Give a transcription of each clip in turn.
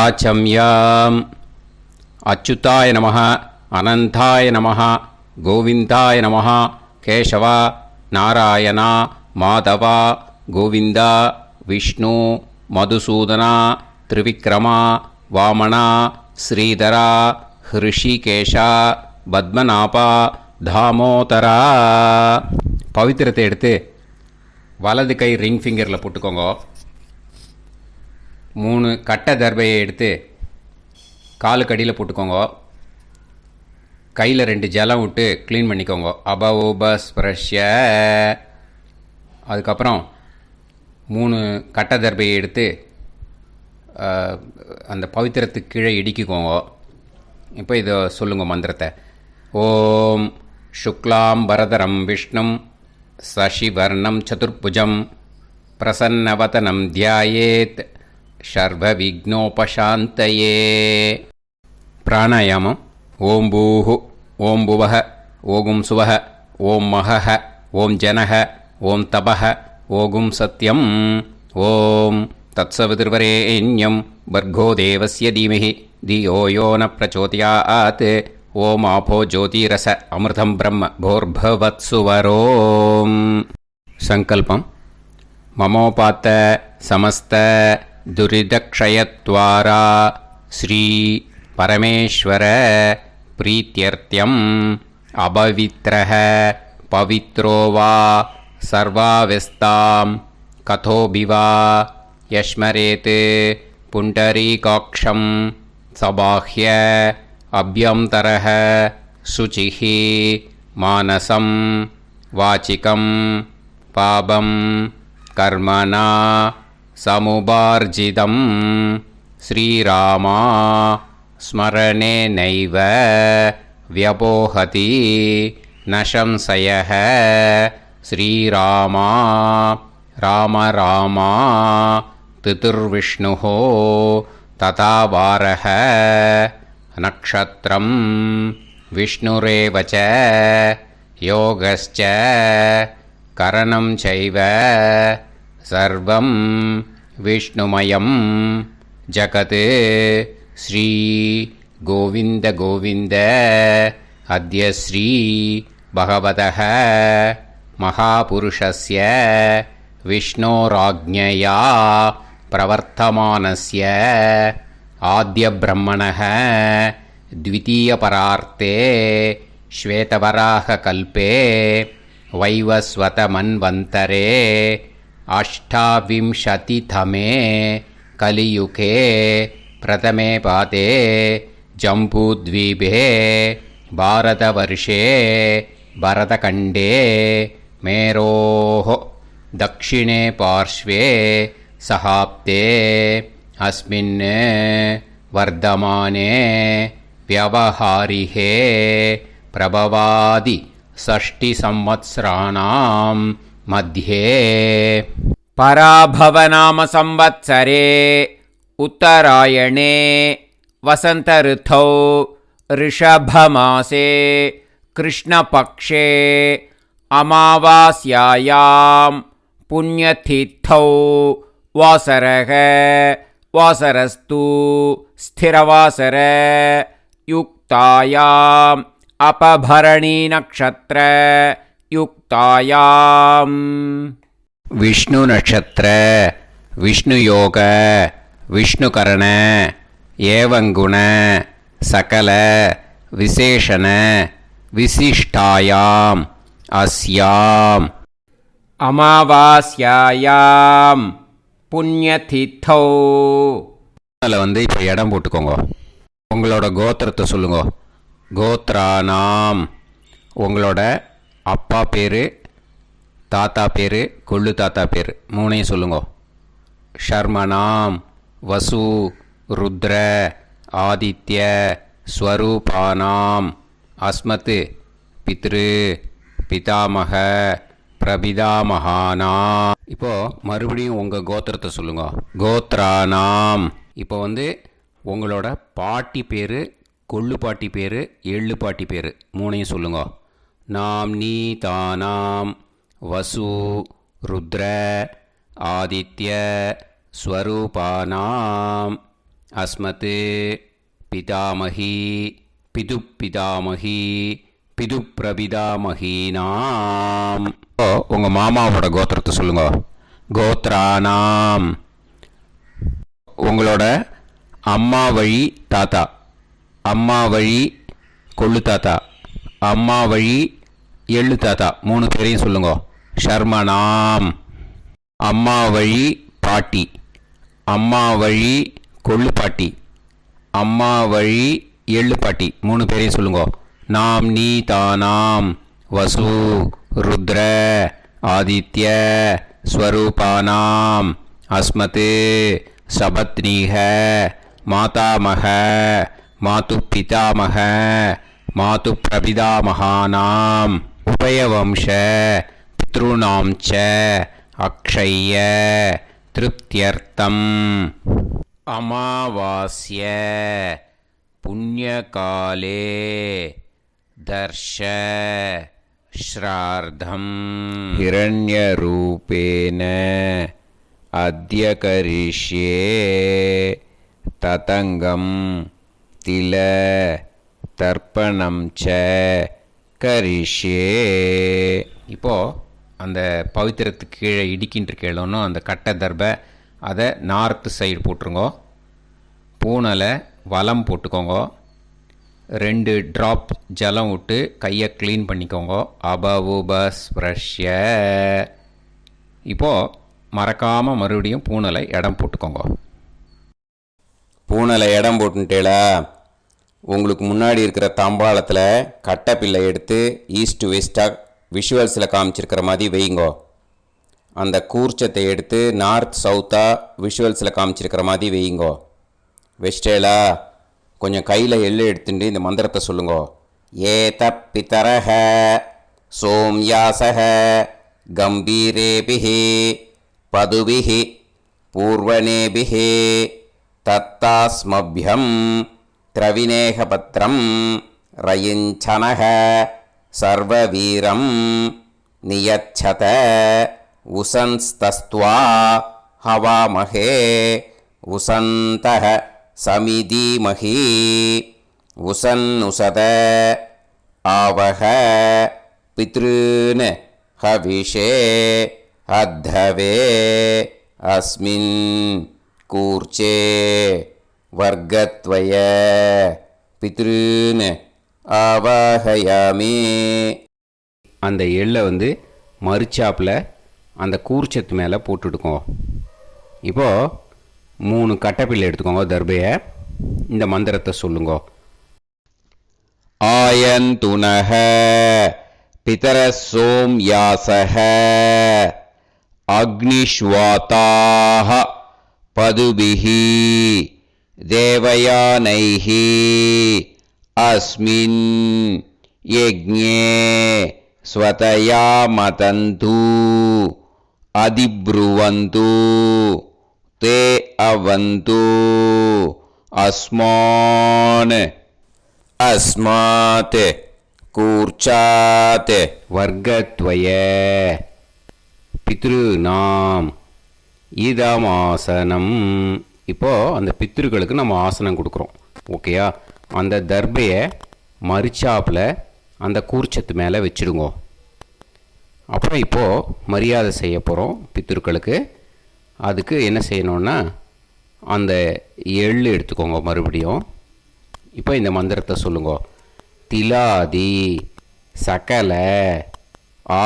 ஆச்சம்யாம். அச்சுதாய நமः, அனந்தாய நமः, கோவிந்தாய நமः, கேசவா, நாராயணா, மாதவா, கோவிந்தா, விஷ்ணு, மதுசூதனா, திரிவிக்ரமா, வாமனா, ஸ்ரீதரா, ஹிருஷிகேஷா, பத்மநாபா, தாமோதரா. பவித்திரத்தை எடுத்து வலது கை ரிங் ஃபிங்கரில் போட்டுக்கோங்க. 3 கட்டை தர்பையை எடுத்து காலுக்கடியில் போட்டுக்கோங்க. கையில் 2 ஜலம் விட்டு க்ளீன் பண்ணிக்கோங்க. அபவோபஸ்பிரஷ்ய. அதுக்கப்புறம் 3 கட்டை தர்பையை எடுத்து அந்த பவித்திரத்துக்கு கீழே இடிக்கிக்கோங்க. இப்போ இதை சொல்லுங்க மந்திரத்தை. ஓம் சுக்லாம் வரதரம் விஷ்ணும் சசிவர்ணம் சதுர்புஜம் பிரசன்னவதனம் தியாயேத் சர்வ விக்னோபசாந்தயே. பிராணாயாமம். ஓம் பூஹு, ஓம் புவஹ, ஓகும் சுவஹ, ஓம் மஹஹ, ஓம் ஜனஹ, ஓம் தபஹ, ஓகும் சத்யம். ஓம் தத்சவிதுர்வரேண்யம் பர்கோ தேவஸ்ய தீமஹி தியோ யோ ந பிரச்சோதயாத். ஓம் ஆபோ ஜோதிரச அமிர்தம் பிரம்ம போர்பவத்சுவரோம். சங்கல்பம். மமோபாத்த சமஸ்த துரிதக்ஷயத்வாரா ஸ்ரீ பரமேஸ்வர பிரீத்யர்த்தியம் அபவித்ரஹ பவித்ரோ வா சர்வாவஸ்தாம் கதோபிவா யஸ்மரேத் புண்டரீகாக்ஷம் சபாஹ்ய அப்யந்தரஹ சுசிஹ மானசம் வாசிகம் பாபம் கர்மணா சமுபார்ஜிதம் ஸ்ரீராமா ஸ்மரணேனைவ வ்யபோஹதி ந சம்சயः. ஸ்ரீராமா ராம ராமா திதிர்விஷ்ணுः ததா வாரः நக்ஷத்ரம் விஷ்ணுரேவ ச யோகஸ்ச கரணம் சைவ சர்வம் விஷ்ணுமயம் ஜகத். ஸ்ரீ கோவிந்த கோவிந்த அத்ய ஸ்ரீ பகவதः மகாபுருஷஸ்ய விஷ்ணோராஜ்ஞயா பிரவர்த்தமானஸ்ய ஆத்ய பிரம்மணः த்விதீயபரார்த்தே ஸ்வேதவராக கல்பே வைவஸ்வத மன்வந்தரே அஷ்டாவிம்சதிதமே கலியுகே பிரதமே பாதே ஜம்பூத்வீபே பாரதவர்ஷே பரதகண்டே மேரோः தக்ஷிணே பார்ஷ்வே சஹாப்தே அஸ்மின் வர்தமானே व्यवहारिहे प्रभवादि षष्टि संवत्सराणां मध्ये पराभवनाम संवत्सरे उत्तरायणे वसंत ऋतौ ऋषभमासे कृष्णपक्षे अमावास्यायां पुण्यतिथौ वासरः वासरस्तु स्थिरवासर युक्तायाम् अपभरणी नक्षत्र युक्तायाम्. विष्णु नक्षत्र विष्णु योग विष्णुकरण एवं गुण सकल विशेषण विशिष्टायाम् अस्याम् अमावास्यायाम् புண்ணியதித்தோ. அதில் இப்போ இடம் போட்டுக்கோங்க. உங்களோட கோத்திரத்தை சொல்லுங்க. கோத்ரானாம். உங்களோட அப்பா பேர், தாத்தா பேர், கொள்ளு தாத்தா பேர் 3ஐயும் சொல்லுங்க. ஷர்மனாம் வசு ருத்ர ஆதித்ய ஸ்வரூபானாம் அஸ்மத் பித்ரு பிதாமக பிரபிதாமகானா. இப்போ மறுபடியும் உங்கள் கோத்திரத்தை சொல்லுங்க. கோத்ரானாம். இப்போ உங்களோட பாட்டி பேர், கொள்ளு பாட்டி பேர், எள்ளு பாட்டி பேர் 3ஐயும் சொல்லுங்க. நாம் நீ தானாம் வசு ருத்ர ஆதித்ய ஸ்வரூபானாம் அஸ்மத் பிதாமகி பிதுப்பிதாமகி பிதுப்பிரபிதாமகீனாம். உங்கள் மாமாவோட கோத்திரத்தை சொல்லுங்க. கோத்ரானாம். உங்களோட அம்மா வழி தாத்தா, அம்மா வழி கொள்ளு தாத்தா, அம்மா வழி எள்ளு தாத்தா, 3 பேரையும் சொல்லுங்க. ஷர்மனாம். அம்மா வழி பாட்டி, அம்மா வழி கொள்ளு பாட்டி, அம்மா வழி எள்ளு பாட்டி, 3 பேரையும் சொல்லுங்க. நாம் நீ தானாம் வசு ருத்ர ஆதித்ய ஸ்வரூபானாம் அஸ்மத் சபத்னீக மாதாமக மாது பிதாமக மாது பிரபிதாமகானாம் உபயவம்ச பித்ருணாம் ச அக்ஷய திருப்தியர்த்தம் அமாவாஸ்ய புண்ணியகாலே தர்ஷ ஸ்ரார்த்தம் ஹிரண்யரூபேன அத்ய கரிஷ்யே ததங்கம் தில தர்ப்பணம் ச கரிஷ்யே. இப்போது அந்த பவித்திரத்துக்கு கீழே இடிக்கின்ற கேளோன்னு அந்த கட்டை தர்பை அதை நார்த்து சைடு போட்டுருங்கோ. பூனலை வலம் போட்டுக்கோங்க. 2 ட்ராப் ஜலம் விட்டு கையை க்ளீன் பண்ணிக்கோங்க. அபவுபஸ்ப்ரஷ்ய. இப்போது மறக்காமல் மறுபடியும் பூனலை இடம் போட்டுக்கோங்க. பூனலை இடம் போட்டுட்டேளா, உங்களுக்கு முன்னாடி இருக்கிற தாம்பாளத்தில் கட்டைப்பில்லை எடுத்து ஈஸ்ட் வெஸ்டாக விஷுவல்ஸில் காமிச்சிருக்கிற மாதிரி வைங்கோ. அந்த கூர்ச்சத்தை எடுத்து நார்த் சவுத்தாக விஷுவல்ஸில் காமிச்சிருக்கிற மாதிரி வைங்கோ. வெஸ்டேலா, கொஞ்சம் கையில் எள்ளு எடுத்துட்டு இந்த மந்திரத்தை சொல்லுங்கோ. ஏத பிதரஹ சோம்யாசஹ கம்பீரேபிஹி பதுபிஹி பூர்வணேபிஹி தத்தாஸ்மப்யம் திரவிநேகபத்ரம் ரயிஞ்சனஹ சர்வவீரம் நியச்சத உசன்ஸ்தஸ்த்வா ஹவாமஹே உசந்தஹ சமிதீமஹி உசன்னுசத ஆவஹ பித்ருன் ஹவிஷே அத்தவே அஸ்மின் கூர்ச்சே வர்க்கத்வய பித்ருன் ஆவாஹயாமி. அந்த எள்ளை மறுச்சாப்பில் அந்த கூர்ச்சத்து மேலே போட்டுடுக்கோங்க. இப்போது 3 கட்டைப்பிள்ளை எடுத்துக்கோங்க. தர்பையை இந்த மந்திரத்தை சொல்லுங்க. ஆயந்துனஹ பிதரசோம்யாசஹ அக்னிஷ்வாதாஹ பதுபிஹி தேவயானைஹி அஸ்மின் யஜ்ஞே ஸ்வதயா மதந்து அதிப்ருவந்து தே அவது அஸ்மான் அஸ்மாத் கூர்ச்சாத் வர்க்கத்வய பித்ருநாம் இதமாசனம். இப்போது அந்த பித்ருக்களுக்கு நம்ம ஆசனம் கொடுக்குறோம். ஓகேயா? அந்த தர்பையை மறுச்சாப்பில் அந்த கூர்ச்சத்து மேலே வச்சுடுங்கோ. அப்புறம் இப்போது மரியாதை செய்ய போகிறோம் பித்ருக்களுக்கு. அதுக்கு என்ன செய்யணுன்னா அந்த எள்ளு எடுத்துக்கோங்க. மறுபடியும் இப்போ இந்த மந்திரத்தை சொல்லுங்க. திலாதி சகல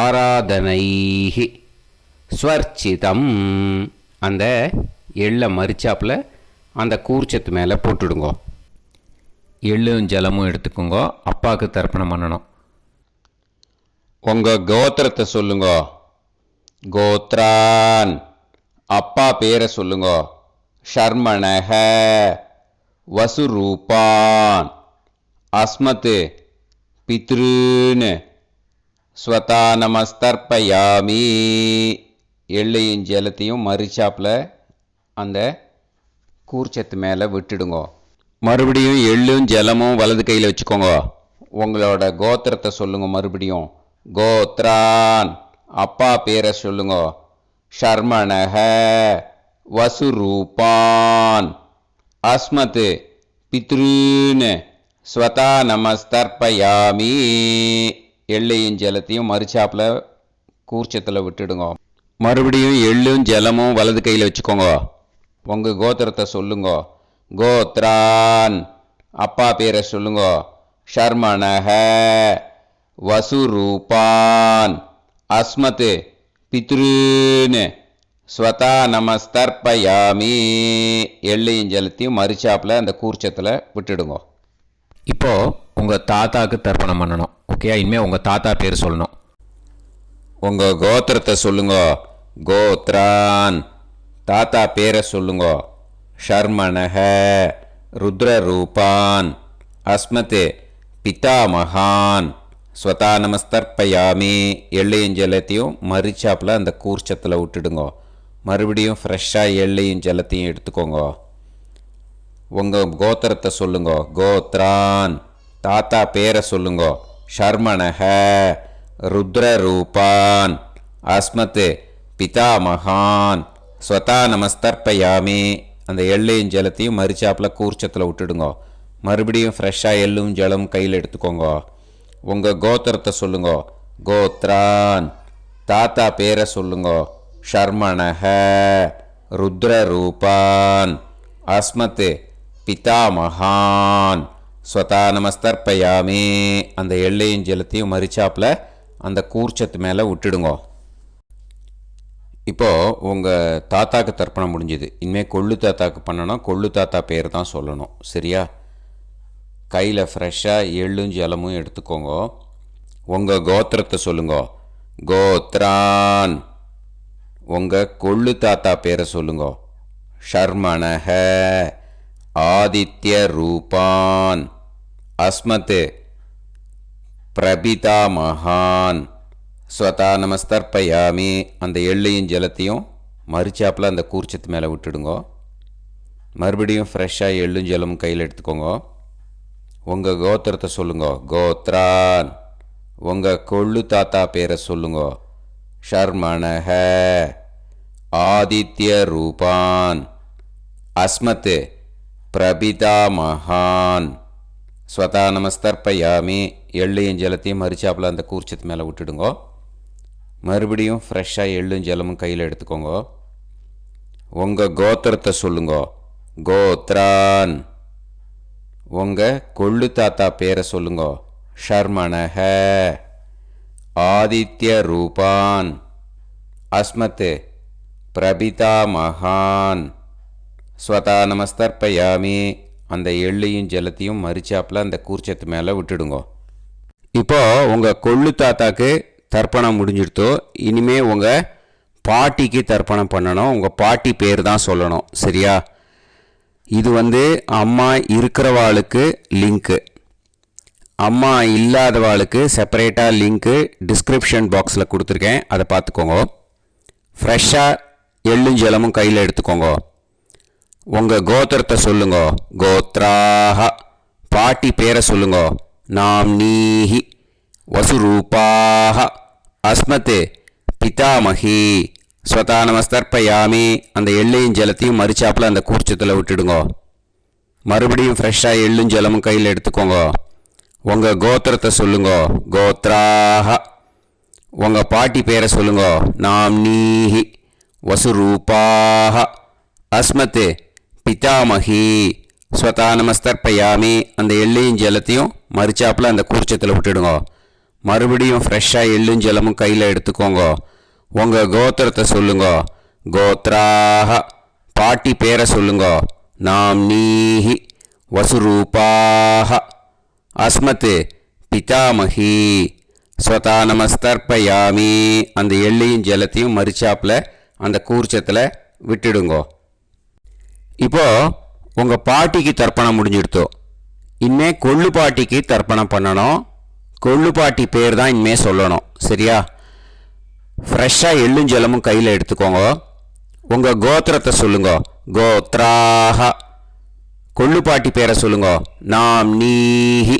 ஆராதனைஹி ஸ்வர்ச்சிதம். அந்த எள்ளை மரிச்சாப்பில் அந்த கூர்ச்சத்து மேலே போட்டுடுங்கோ. எள்ளும் ஜலமும் எடுத்துக்கோங்க. அப்பாவுக்கு தர்ப்பணம் பண்ணணும். உங்கள் கோத்திரத்தை சொல்லுங்க. கோத்ரான். அப்பா பேரை சொல்லுங்க. ஷர்மணஹ வசுரூபான் அஸ்மத் பித்ருன் ஸ்வதா நமஸ்தர்ப்பயாமி. எள்ளையும் ஜலத்தையும் மறுச்சாப்பில் அந்த கூர்ச்சத்து மேலே விட்டுடுங்க. மறுபடியும் எள்ளும் ஜலமும் வலது கையில் வச்சுக்கோங்க. உங்களோட கோத்திரத்தை சொல்லுங்க. மறுபடியும் கோத்ரான். அப்பா பேரை சொல்லுங்க. ஷர்மணஹ வசுரூபான் அஸ்மத் பித்ருன்னு ஸ்வதா நமஸ்தர்ப்பயாமி. எள்ளையும் ஜலத்தையும் மறுச்சாப்பில் கூர்ச்சத்தில் விட்டுடுங்க. மறுபடியும் எள்ளும் ஜலமும் வலது கையில் வச்சுக்கோங்க. உங்கள் கோத்திரத்தை சொல்லுங்க. கோத்ரான் அப்பா பேரை சொல்லுங்க. ஷர்மணஹ வசுரூபான் அஸ்மத் பித்ருன்னு ஸ்வதா நமஸ்தர்ப்பயாமி. எள்ளையும் ஜலத்தையும் மறுச்சாப்பில் அந்த கூர்ச்சத்தில் விட்டுடுங்க. இப்போது உங்கள் தாத்தாவுக்கு தர்ப்பணம் பண்ணணும். ஓகே, இனிமேல் உங்கள் தாத்தா பேர் சொல்லணும். உங்கள் கோத்திரத்தை சொல்லுங்க. கோத்ரான் தாத்தா பேரை சொல்லுங்க. ஷர்மணஹ ருத்ரரூபான் அஸ்மத் பிதாமகான் ஸ்வதா நமஸ்தர்ப்பயாமி. எள்ளையும் ஜலத்தையும் மறுச்சாப்பில் அந்த கூர்ச்சத்தில் விட்டுடுங்க. மறுபடியும் ஃப்ரெஷ்ஷாக எள்ளையும் ஜலத்தையும் எடுத்துக்கோங்க. உங்கள் கோத்திரத்தை சொல்லுங்க. கோத்ரான் தாத்தா பேரை சொல்லுங்க. ஷர்மணஹ ருத்ரரூபான் அஸ்மத் பிதாமகான் ஸ்வதா நமஸ்தர்ப்பயாமி. அந்த எள்ளையும் ஜலத்தையும் மறுச்சாப்பில் கூர்ச்சத்தில் விட்டுடுங்க. மறுபடியும் ஃப்ரெஷ்ஷாக எள்ளும் ஜலம் கையில் எடுத்துக்கோங்க. உங்கள் கோத்திரத்தை சொல்லுங்க. கோத்ரான் தாத்தா பேரை சொல்லுங்க. ஷர்மணஹ ருத்ரரூபான் அஸ்மத் பிதாமகான் ஸ்வதா நமஸ்தர்ப்பயாமி. அந்த எள்ளையும் ஜலத்தையும் மறுச்சாப்பில் அந்த கூர்ச்சத்து மேலே விட்டுடுங்க. இப்போது உங்கள் தாத்தாக்கு தர்ப்பணம் முடிஞ்சுது. இனிமேல் கொள்ளு தாத்தாக்கு பண்ணணும். கொள்ளு தாத்தா பேர் தான் சொல்லணும். சரியா? கையில் ஃப்ரெஷ்ஷாக எள்ளும் ஜலமும் எடுத்துக்கோங்க. உங்கள் கோத்திரத்தை சொல்லுங்க. கோத்ரான் உங்கள் கொள்ளு தாத்தா பேரை சொல்லுங்க. ஷர்மணஹ ஆதித்ய ரூபான் அஸ்மத் பிரபிதாமகான் ஸ்வதா நமஸ்தர்ப்பயாமி. அந்த எள்ளையும் ஜலத்தையும் மறுச்சாப்பில் அந்த கூர்ச்சத்து மேலே விட்டுடுங்க. மறுபடியும் ஃப்ரெஷ்ஷாக எள்ளும் ஜலமும் கையில் எடுத்துக்கோங்க. உங்கள் கோத்திரத்தை சொல்லுங்க. கோத்ரான் உங்கள் கொள்ளு தாத்தா பேரை சொல்லுங்க. ஷர்மணஹ ஆதித்ய ரூபான் அஸ்மத் பிரபிதாமகான் ஸ்வதா நமஸ்தர்ப்பயாமி. எள்ளையும் ஜலத்தையும் மறுச்சாப்பில் அந்த கூர்ச்சத்து மேலே விட்டுடுங்க. மறுபடியும் ஃப்ரெஷ்ஷாக எள்ளும் ஜலமும் கையில் எடுத்துக்கோங்க. உங்கள் கோத்திரத்தை சொல்லுங்க. கோத்ரான் உங்கள் கொள்ளு தாத்தா பேரை சொல்லுங்க. ஷர்மணஹ ஆதித்ய ரூபான் அஸ்மத் பிரபிதாமகான் ஸ்வதா நமஸ்தர்ப்பயாமி. அந்த எள்ளையும் ஜலத்தையும் மறுச்சாப்பில் அந்த கூர்ச்சத்து மேலே விட்டுடுங்க. இப்போது உங்கள் கொள்ளு தாத்தாக்கு தர்ப்பணம் முடிஞ்சிடுத்தோ. இனிமேல் உங்கள் பாட்டிக்கு தர்ப்பணம் பண்ணணும். உங்கள் பாட்டி பேர் தான் சொல்லணும். சரியா? இது அம்மா இருக்கிறவாளுக்கு லிங்க்கு, அம்மா இல்லாதவாளுக்கு செப்பரேட்டாக லிங்க்கு டிஸ்கிரிப்ஷன் பாக்ஸில் கொடுத்துருக்கேன். அதை பார்த்துக்கோங்க. ஃப்ரெஷ்ஷாக எள்ளும் ஜலமும் கையில் எடுத்துக்கோங்க. உங்கள் கோத்திரத்தை சொல்லுங்க. கோத்ராஹ பாட்டி பேரை சொல்லுங்க. நாம்னீஹி வசுரூபாஹ அஸ்மத் பிதாமகி ஸ்வதா நமஸ்தர்ப்பயாமி. அந்த எள்ளையும் ஜலத்தையும் மறுச்சாப்பில் அந்த கூர்ச்சத்தில் விட்டுடுங்க. மறுபடியும் ஃப்ரெஷ்ஷாக எள்ளும் ஜலமும் கையில் எடுத்துக்கோங்க. உங்கள் கோத்திரத்தை சொல்லுங்க. கோத்ராஹ உங்கள் பாட்டி பேரை சொல்லுங்க. நாம்னீஹி வசுரூபாஹ அஸ்மத் பிதாமகி ஸ்வதா நமஸ்தர்ப்பயாமி. அந்த எள்ளையும் ஜலத்தையும் மறுச்சாப்பில் அந்த கூர்ச்சத்தில் விட்டுடுங்க. மறுபடியும் ஃப்ரெஷ்ஷாக எள்ளும் ஜலமும் கையில் எடுத்துக்கோங்க. உங்கள் கோத்திரத்தை சொல்லுங்க. கோத்ராஹ பாட்டி பேரை சொல்லுங்க. நாம்னீஹி வசுரூபாஹ அஸ்மத் பிதாமகி ஸ்வதா நமஸ்தர்ப்பயாமி. அந்த எள்ளையும் ஜலத்தையும் மறுச்சாப்பில் அந்த கூர்ச்சத்தில் விட்டுடுங்க. இப்போது உங்கள் பாட்டிக்கு தர்ப்பணம் முடிஞ்சிடுத்தோ. இனிமே கொள்ளு பாட்டிக்கு தர்ப்பணம் பண்ணணும். கொள்ளு பாட்டி பேர் தான் இனிமே சொல்லணும். சரியா? ஃப்ரெஷ்ஷாக எள்ளும் ஜலமும் கையில் எடுத்துக்கோங்க. உங்கள் கோத்திரத்தை சொல்லுங்க. கோத்ராஹ கொள்ளு பாட்டி பேரை சொல்லுங்க. நாம்னீஹி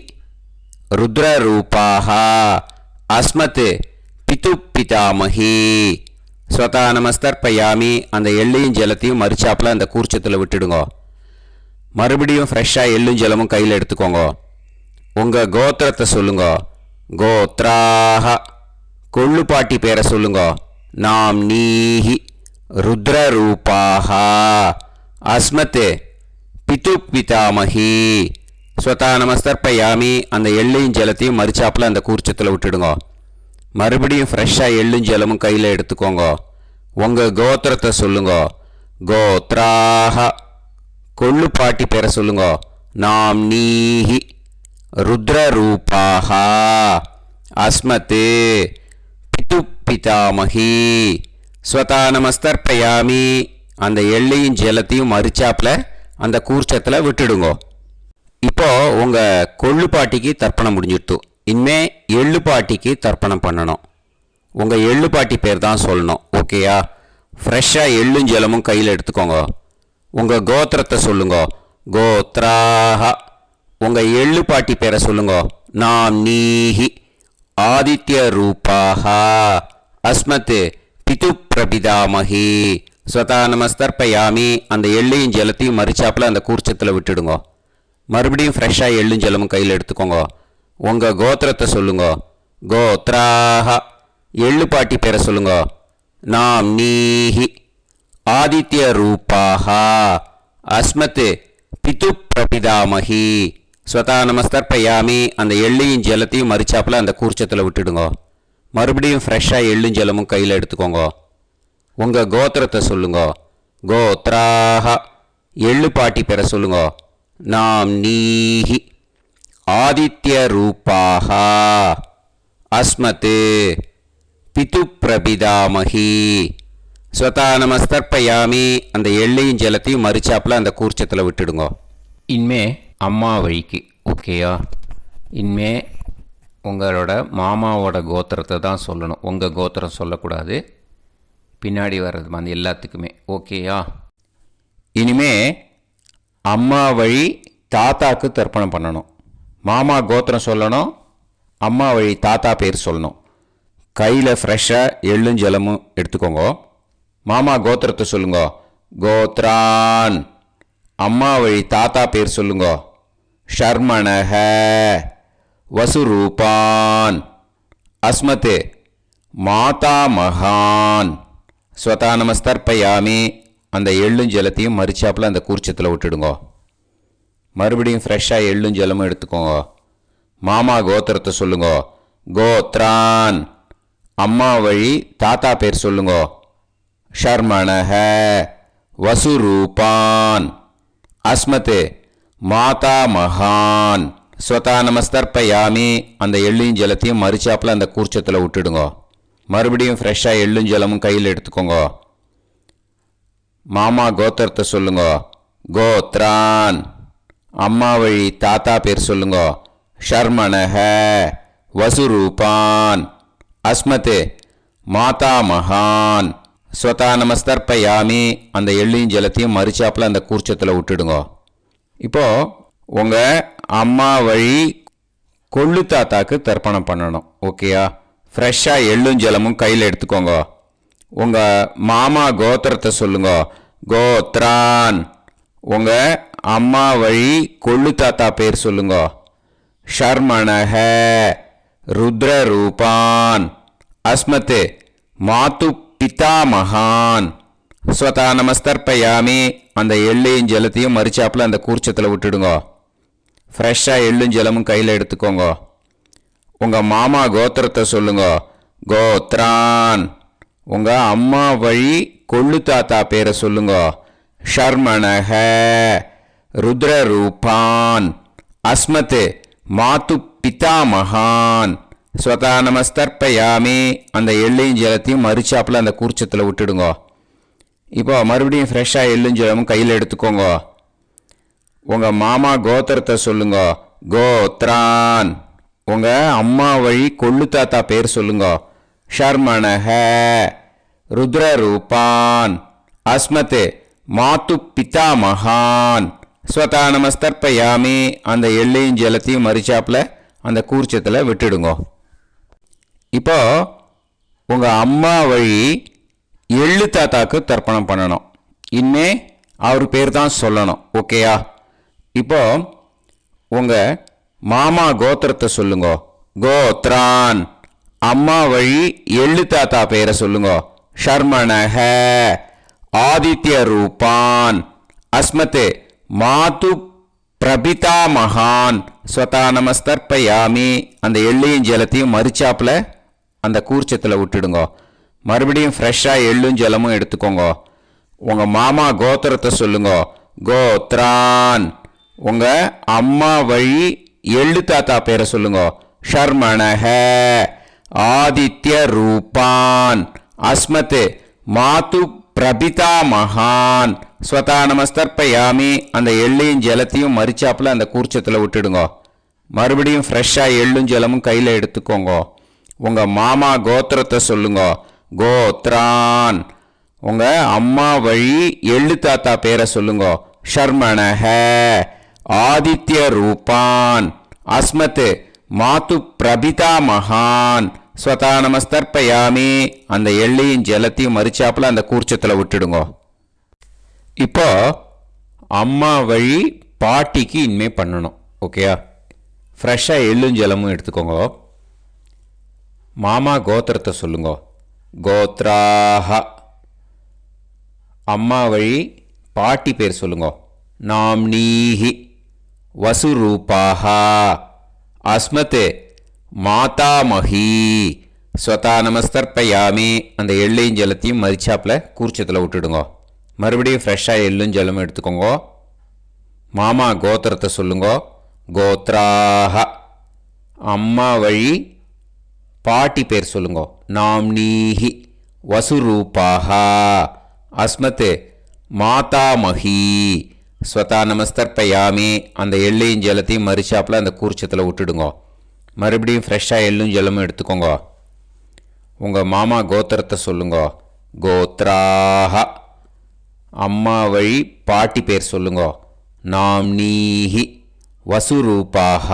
ருத்ரரூபாஹ அஸ்மத் பிதாமகி ஸ்வதா நமஸ்தர்ப்பயாமி. அந்த எள்ளையும் ஜலத்தையும் மறுச்சாப்பில் அந்த கூர்ச்சத்தில் விட்டுடுங்க. மறுபடியும் ஃப்ரெஷ்ஷாக எள்ளும் ஜலமும் கையில் எடுத்துக்கோங்க. உங்கள் கோத்திரத்தை சொல்லுங்க. கோத்ராஹ. கொள்ளுப்பாட்டி பேரை சொல்லுங்க. நாம் நீஹி ருத்ரரூபாஹ அஸ்மத் பிது பிதாமஹி. ஸ்வதா நமஸ்தர்ப்பயாமி. அந்த எள்ளையும் ஜலத்தையும் மறிச்சாப்பில் அந்த கூர்ச்சத்தில் விட்டுடுங்க. மறுபடியும் ஃப்ரெஷ்ஷாக எள்ளும் ஜலமும் கையில் எடுத்துக்கோங்க. உங்கள் கோத்திரத்தை சொல்லுங்க. கோத்ராஹ. கொள்ளுப்பாட்டி பேரை சொல்லுங்க. நாம் நீஹி ருத்ரரூபாஹ அஸ்மத் பிது பிதாமஹி. ஸ்வதா நமஸ்தர்ப்பயாமி. அந்த எள்ளையும் ஜலத்தையும் மறிச்சாப்பில் அந்த கூர்ச்சத்தில் விட்டுடுங்க. இப்போ உங்கள் கொள்ளுப்பாட்டிக்கு தர்ப்பணம் முடிஞ்சிடுத்து. இனிமே எள்ளுப்பாட்டிக்கு தர்ப்பணம் பண்ணணும். உங்கள் எள்ளுப்பாட்டி பேர் தான் சொல்லணும். ஓகேயா? ஃப்ரெஷ்ஷாக எள்ளும் ஜலமும் கையில் எடுத்துக்கோங்க. உங்கள் கோத்திரத்தை சொல்லுங்க. கோத்ராஹ. உங்கள் எள்ளுப்பாட்டி பேரை சொல்லுங்க. நாம் நீஹி ஆதித்ய ரூபாஹ அஸ்மத் பிது பிரபிதாமஹி. ஸ்வதா நமஸ்தர்ப்பயாமி. அந்த எள்ளையும் ஜலத்தையும் மறிச்சாப்பில் அந்த கூர்ச்சத்தில் விட்டுடுங்க. மறுபடியும் ஃப்ரெஷ்ஷாக எள்ளும் ஜலமும் கையில் எடுத்துக்கோங்க. உங்கள் கோத்திரத்தை சொல்லுங்க. கோத்ராஹ. எள்ளுப்பாட்டி பேரை சொல்லுங்க. நாம் நீஹி ஆதித்ய ரூபாஹ அஸ்மத் பிது பிரபிதாமஹி. ஸ்வதா நமஸ்தர்ப்பயாமி. அந்த எள்ளையும் ஜலத்தையும் மறிச்சாப்பில் அந்த கூர்ச்சத்தில் விட்டுடுங்க. மறுபடியும் ஃப்ரெஷ்ஷாக எள்ளும் ஜலமும் கையில் எடுத்துக்கோங்க. உங்கள் கோத்திரத்தை சொல்லுங்க. கோத்ராஹ. எள்ளுப்பாட்டி பேரை சொல்லுங்க. நாம் நீஹி ஆதித்ய ரூபாஹ அஸ்மத் பிது பிரபிதாமஹி. ஸ்வதா நமஸ்தர்ப்பயாமி. அந்த எள்ளையும் ஜலத்தையும் மறிச்சாப்பில் அந்த கூர்ச்சத்தில் விட்டுடுங்க. இனிமே அம்மா வழிக்கு. ஓகேயா? இனிமே உங்களோட மாமாவோட கோத்திரத்தை தான் சொல்லணும். உங்கள் கோத்திரம் சொல்லக்கூடாது. பின்னாடி வர்றது அந்த எல்லாத்துக்குமே. ஓகேயா? இனிமே அம்மா வழி தாத்தாக்கு தர்ப்பணம் பண்ணணும். மாமா கோத்திரம் சொல்லணும். அம்மா வழி தாத்தா பேர் சொல்லணும். கையில் ஃப்ரெஷ்ஷாக எள்ளும் ஜலமும் எடுத்துக்கோங்க. மாமா கோத்திரத்தை சொல்லுங்க. கோத்ரான். அம்மா வழி தாத்தா பேர் சொல்லுங்க. ஷர்மணஹ வசுரூபான் அஸ்மத் மாதா மகான். ஸ்வதா நமஸ்தர்ப்பயாமி. அந்த எள்ளும் ஜலத்தையும் மறிச்சாப்பில் அந்த கூர்ச்சத்தில் விட்டுடுங்க. மறுபடியும் ஃப்ரெஷ்ஷாக எள்ளும் ஜலமும் எடுத்துக்கோங்க. மாமா கோத்திரத்தை சொல்லுங்க. கோத்ரான். அம்மா வழி தாத்தா பேர் சொல்லுங்க. ஷர்மணஹ வசுரூபான் அஸ்மத் மாதா மகான். ஸ்வதா நமஸ்தர்ப்பயாமி. அந்த எள்ளையும் ஜலத்தையும் மறிச்சாப்பில் அந்த கூர்ச்சத்தில் விட்டுடுங்க. மறுபடியும் ஃப்ரெஷ்ஷாக எள்ளும் ஜலமும் கையில் எடுத்துக்கோங்க. மாமா கோத்திரத்தை சொல்லுங்க. கோத்ரான். அம்மா வழி தாத்தா பேர் சொல்லுங்க. ஷர்மணஹ வசுரூபான் அஸ்மத் மாதா மகான். ஸ்வதா நமஸ்தர்ப்பயாமி. அந்த எள்ளையும் ஜலத்தையும் மறிச்சாப்பில் அந்த கூர்ச்சத்தில் விட்டுடுங்க. இப்போது உங்கள் அம்மா வழி கொள்ளு தாத்தாக்கு தர்ப்பணம் பண்ணணும். ஓகேயா? ஃப்ரெஷ்ஷாக எள்ளும் ஜலமும் கையில் எடுத்துக்கோங்க. உங்கள் மாமா கோத்திரத்தை சொல்லுங்க. கோத்ரான். உங்கள் அம்மா வழி கொள்ளு தாத்தா பேர் சொல்லுங்க. ஷர்மணஹ ருத்ரரூபான் அஸ்மத் மாது பிதாமகான். ஸ்வதா நமஸ்தர்ப்பயாமி. அந்த எள்ளையும் ஜலத்தையும் மறிச்சாப்பில் அந்த கூர்ச்சத்தில் விட்டுடுங்க. ஃப்ரெஷ்ஷாக எள்ளும் ஜலமும் கையில் எடுத்துக்கோங்க. உங்கள் மாமா கோத்திரத்தை சொல்லுங்க. கோத்ரான். உங்கள் அம்மா வழி கொள்ளு தாத்தா பேரை சொல்லுங்க. ஷர்மணஹ ருத்ரரூபான் அஸ்மத் மாது பிதாமகான். ஸ்வதா நமஸ்தர்ப்பயாமி. அந்த எள்ளையும் ஜலத்தையும் மறிச்சாப்பில் அந்த கூர்ச்சத்தில் விட்டுடுங்க. இப்போ மறுபடியும் ஃப்ரெஷ்ஷாக எள்ளும் ஜலமும் கையில் எடுத்துக்கோங்க. உங்கள் மாமா கோத்திரத்தை சொல்லுங்க. கோத்ரான். உங்கள் அம்மா வழி கொள்ளு தாத்தா பேர் சொல்லுங்க. ஷர்மணஹ ருத்ரரூபான் அஸ்மத் மாது பிதாமகான். ஸ்வதா நமஸ்தர்ப்பயாமி. அந்த எள்ளையும் ஜலத்தையும் மறிச்சாப்பில் அந்த கூர்ச்சத்தில் விட்டுடுங்க. இப்போ உங்கள் அம்மா வழி எள்ளு தாத்தாக்கு தர்ப்பணம் பண்ணணும். இனிமே அவர் பேர் தான் சொல்லணும். ஓகேயா? இப்போ உங்கள் மாமா கோத்திரத்தை சொல்லுங்க. கோத்ரான். அம்மா வழி எள்ளு தாத்தா பேரை சொல்லுங்க. ஷர்மணஹ. ஆதித்ய ரூபான். அஸ்மத் மாது பிரபிதா மகான். ஸ்வதா நமஸ்தர்ப்பயாமி. அந்த எள்ளையும் ஜலத்தையும் மறிச்சாப்பில் அந்த கூர்ச்சத்தில் விட்டுடுங்க. மறுபடியும் ஃப்ரெஷ்ஷாக எள்ளும் ஜலமும் எடுத்துக்கோங்க. உங்கள் மாமா கோத்திரத்தை சொல்லுங்க. கோத்ரான். உங்கள் அம்மா வழி எள்ளு தாத்தா பேரை சொல்லுங்க. ஷர்மணஹ. ஆதித்ய ரூபான். அஸ்மத் மாது பிரபிதா மகான். ஸ்வதா நமஸ்தர்ப்பயாமி. அந்த எள்ளையும் ஜலத்தையும் மறிச்சாப்பில் அந்த கூர்ச்சத்தில் விட்டுடுங்க. மறுபடியும் ஃப்ரெஷ்ஷாக எள்ளும் ஜலமும் கையில் எடுத்துக்கோங்க. உங்கள் மாமா கோத்திரத்தை சொல்லுங்க. கோத்ரான். உங்கள் அம்மா வழி எள்ளு தாத்தா பேரை சொல்லுங்க. ஷர்மணஹ. ஆதித்ய ரூபான். அஸ்மத் மாது பிரபிதா மகான். ஸ்வதா நமஸ்தர்ப்பயாமி. அந்த எள்ளையும் ஜலத்தையும் மறிச்சாப்பில் அந்த கூர்ச்சத்தில் விட்டுடுங்க. இப்போ அம்மா வழி பாட்டிக்கு இனிமே பண்ணணும். ஓகேயா? ஃப்ரெஷ்ஷாக எள்ளும் ஜலமும் எடுத்துக்கோங்க. மாமா கோத்திரத்தை சொல்லுங்க. கோத்ராஹ. அம்மா வழி பாட்டி பேர் சொல்லுங்க. நாம்னீஹி. வசுரூபாஹ. அஸ்மத் மாதாமஹி. ஸ்வதா நமஸ்தர்ப்பயாமி. அந்த எள்ளையும் ஜலத்தையும் மறிச்சாப்பில் கூர்ச்சத்தில் விட்டுடுங்க. மறுபடியும் ஃப்ரெஷ்ஷாக எள்ளும் ஜலமும் எடுத்துக்கோங்க. மாமா கோத்திரத்தை சொல்லுங்க. கோத்ராஹ. அம்மா வழி பாட்டி பேர் சொல்லுங்க. நாம்னீஹி. வசுரூபாஹ. அஸ்மத் மாதாமஹி. ஸ்வதா நமஸ்தர்ப்பயாமி. அந்த எள்ளையும் ஜலத்தையும் மறிச்சாப்பில் அந்த கூர்ச்சத்தில் விட்டுடுங்க. மறுபடியும் ஃப்ரெஷ்ஷாக எள்ளும் ஜலமும் எடுத்துக்கோங்க. உங்கள் மாமா கோத்திரத்தை சொல்லுங்க. கோத்ராஹ. அம்மா வழி பாட்டி பேர் சொல்லுங்க. நாம்னீஹி. வசுரூபாஹ.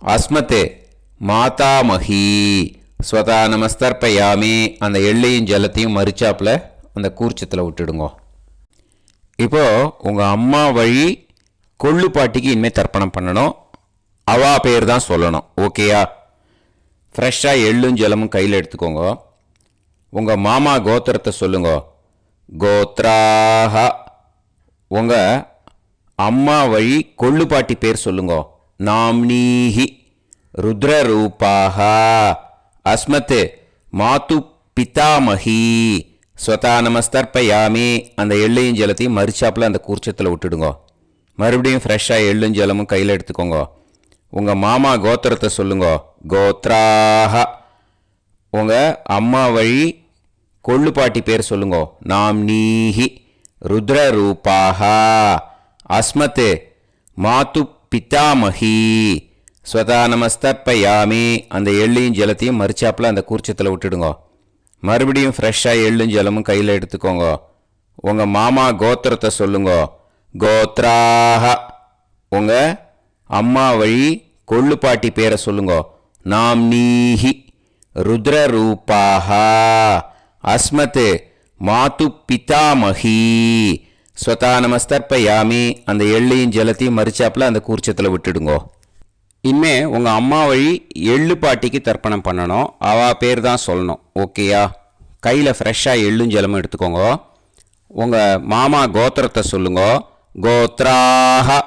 அஸ்மத் மாதாமஹி. ஸ்வதா நமஸ்தர்ப்பயாமி. அந்த எள்ளையும் ஜலத்தையும் மறிச்சாப்பில் அந்த கூர்ச்சத்தில் விட்டுடுங்க. இப்போது உங்கள் அம்மா வழி கொள்ளு பாட்டிக்கு இனிமேல் தர்ப்பணம் பண்ணணும். அவா பேர் தான் சொல்லணும். ஓகேயா? ஃப்ரெஷ்ஷாக எள்ளும் ஜலமும் கையில் எடுத்துக்கோங்க. உங்கள் மாமா கோத்திரத்தை சொல்லுங்க. கோத்ராஹ. உங்கள் அம்மா வழி கொள்ளு பாட்டி பேர் சொல்லுங்க. நாம்னீஹி. ருத்ரரூபாஹ. அஸ்மத் மாது பிதாமஹி. ஸ்வதா நமஸ்தர்ப்பயாமி. அந்த எள்ளையும் ஜலத்தையும் மறிச்சாப்பில் அந்த கூர்ச்சத்தில் விட்டுடுங்க. மறுபடியும் ஃப்ரெஷ்ஷாக எள்ளும் ஜலமும் கையில் எடுத்துக்கோங்க. உங்கள் மாமா கோத்திரத்தை சொல்லுங்க. கோத்ராஹ. உங்கள் அம்மா வழி கொள்ளு பாட்டி பேர் சொல்லுங்க. நாம்னீஹி. ருத்ரரூபாஹ. அஸ்மத் மாது பிதாமஹி. ஸ்வதா நமஸ்தர்ப்பயாமி. அந்த எள்ளையும் ஜலத்தையும் மறிச்சாப்பில் அந்த கூர்ச்சத்தில் விட்டுடுங்க. மறுபடியும் ஃப்ரெஷ்ஷாக எள்ளும் ஜலமும் கையில் எடுத்துக்கோங்க. உங்கள் மாமா கோத்திரத்தை சொல்லுங்க. கோத்ராஹ. உங்கள் அம்மா வழி கொள்ளு பாட்டி பேரை சொல்லுங்க. நாம்னீஹி. ருத்ரரூபாஹ. அஸ்மத் மாது பிதாமஹி. ஸ்வதா நமஸ்தர்ப்பயாமி. அந்த எள்ளையும் ஜலத்தையும் மறிச்சாப்பில் அந்த கூர்ச்சத்தில் விட்டுடுங்க. இனிமே உங்கள் அம்மா வழி எள்ளு பாட்டிக்கு தர்ப்பணம் பண்ணணும். அவா பேர் தான் சொல்லணும். ஓகேயா? கையில் ஃப்ரெஷ்ஷாக எள்ளும் ஜலமும் எடுத்துக்கோங்க. உங்கள் மாமா கோத்திரத்தை சொல்லுங்க. கோத்ராஹ.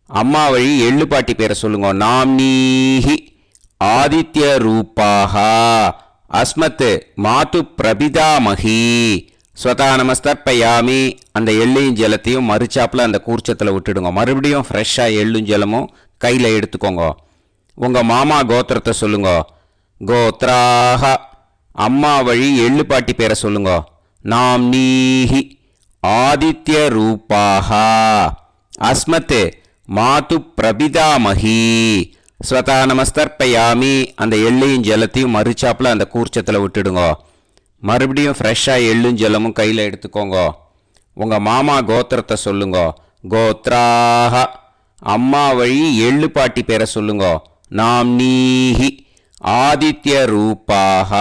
அம்மா வழி எள்ளு பாட்டி பேரை சொல்லுங்க. நாம்னீஹி. ஆதித்ய ரூபாஹ. அஸ்மத் மாது பிரபிதாமஹி. ஸ்வதா நமஸ்தர்ப்பயாமி. அந்த எள்ளையும் ஜலத்தையும் மறிச்சாப்பில் அந்த கூர்ச்சத்தில் விட்டுடுங்க. மறுபடியும் ஃப்ரெஷ்ஷாக எள்ளும் ஜலமும் கையில் எடுத்துக்கோங்க. உங்கள் மாமா கோத்திரத்தை சொல்லுங்க. கோத்ராஹ. அம்மா வழி எள்ளு பாட்டி பேரை சொல்லுங்க. நாம்னீஹி. ஆதித்ய ரூபாஹ. அஸ்மத் மாது பிரபிதாமஹி. ஸ்வதா நமஸ்தர்ப்பயாமி. அந்த எள்ளையும் ஜலத்தையும் மறிச்சாப்பில் அந்த கூர்ச்சத்தில் விட்டுடுங்க. மறுபடியும் ஃப்ரெஷ்ஷாக எள்ளும் ஜலமும் கையில் எடுத்துக்கோங்க. உங்கள் மாமா கோத்திரத்தை சொல்லுங்க. கோத்ராஹ. அம்மா வழி எள்ளு பாட்டி பேரை சொல்லுங்க. நாம்னீஹி. ஆதித்ய ரூபாஹ.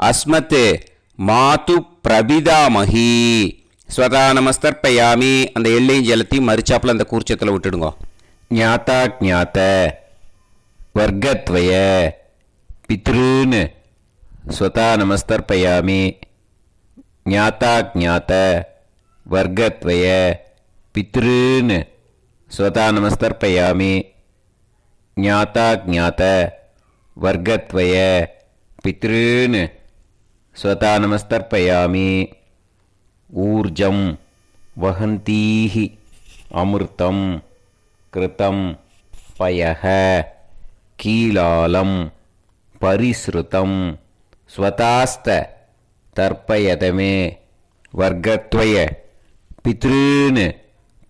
அஸ்மத் மாது பிரபிதாமஹி. ஸ்வதா நமஸ்தர்ப்பயாமி. அந்த எள்ளையும் ஜலத்தையும் மறிச்சாப்பில் அந்த கூர்ச்சத்தில் விட்டுடுங்க. ஞாத்தா ஜாத்த வர்க்கத்வய பித்ருன்னு ஸ்வதா நமஸ்தர்ப்பயாமி. ஞாத்தா ஜாத்த வர்க்கத்வய பித்ருன்னு ஸ்வதா நமஸ்தர்ப்பயாமி. ஞாத்தா ஜாத்த வர்க்கத்வய பித்ருன்னு ஸ்வதா நமஸ்தர்ப்பயாமி. ஊர்ஜம் வஹந்தீஹி அமிர்தம் கிருதம் பயஹ கீலாலம் பரிஸ்ருதம் ஸ்வதாஸ்த தர்ப்பயதமே வர்க்கத்வய பித்ருன்னு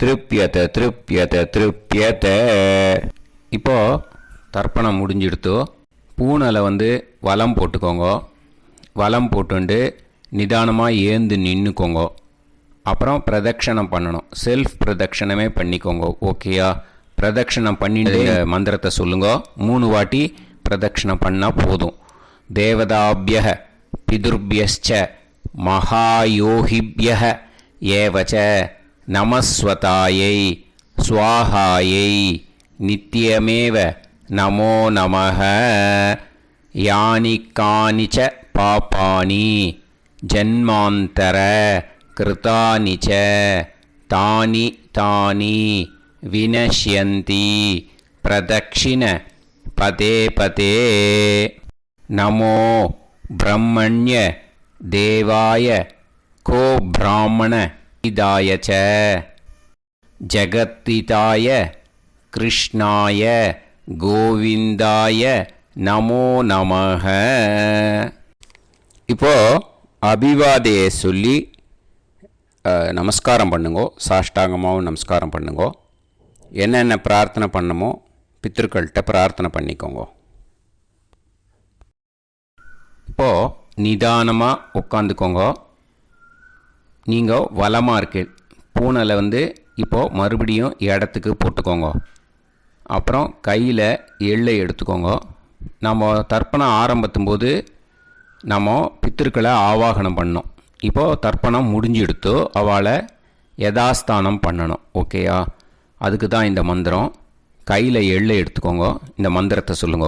திருப்யத திருப்யத திருப்யத. இப்போ தர்ப்பணம் முடிஞ்சிடுத்தோ. பூனலை வலம் போட்டுக்கோங்க. வலம் போட்டுண்டு நிதானமாக ஏந்து நின்றுக்கோங்க. அப்புறம் பிரதட்சணம் பண்ணணும். செல்ஃப் பிரதட்சணமே பண்ணிக்கோங்க. ஓகேயா? பிரதட்சணம் பண்ணிட்டு மந்திரத்தை சொல்லுங்க. 3 வாட்டி பிரதட்சணம் பண்ணால் போதும். தேவதாபிய பிதுர்பியச்ச மகாயோகிபிய ஏவச்ச நமஸ்வதாயை ஸ்வாஹாயை நித்யமேவ நமோ நமஹ. யானி கானிச்ச பாபானி ஜன்மாந்தர கிருதானி ச தானி தானி வினஷ்யந்தி பிரதக்ஷிண பதே பதே. நமோ பிரம்மண்ய தேவாய கோ பிராமண இதாய ச ஜகத்திதாய கிருஷ்ணாய கோவிந்தாய நமோ நமஹ. இப்போது அபிவாதையை சொல்லி நமஸ்காரம் பண்ணுங்கோ. சாஷ்டாங்கமாகவும் நமஸ்காரம் பண்ணுங்கோ. என்னென்ன பிரார்த்தனை பண்ணமோ பித்திருக்கள்கிட்ட பிரார்த்தனை பண்ணிக்கோங்க. இப்போது நிதானமாக உட்காந்துக்கோங்க. நீங்கள் வலமாக இருக்கு பூனலை இப்போது மறுபடியும் இடத்துக்கு போட்டுக்கோங்க. அப்புறம் கையில் எள்ளை எடுத்துக்கோங்க. நம்ம தர்ப்பணம் ஆரம்பத்தும் போது நம்ம பித்திருக்களை ஆவாகனம் பண்ணோம். இப்போது தர்ப்பணம் முடிஞ்செடுத்து அவளை யதாஸ்தானம் பண்ணணும். ஓகேயா? அதுக்கு தான் இந்த மந்திரம். கையில் எள்ளை எடுத்துக்கோங்க. இந்த மந்திரத்தை சொல்லுங்க.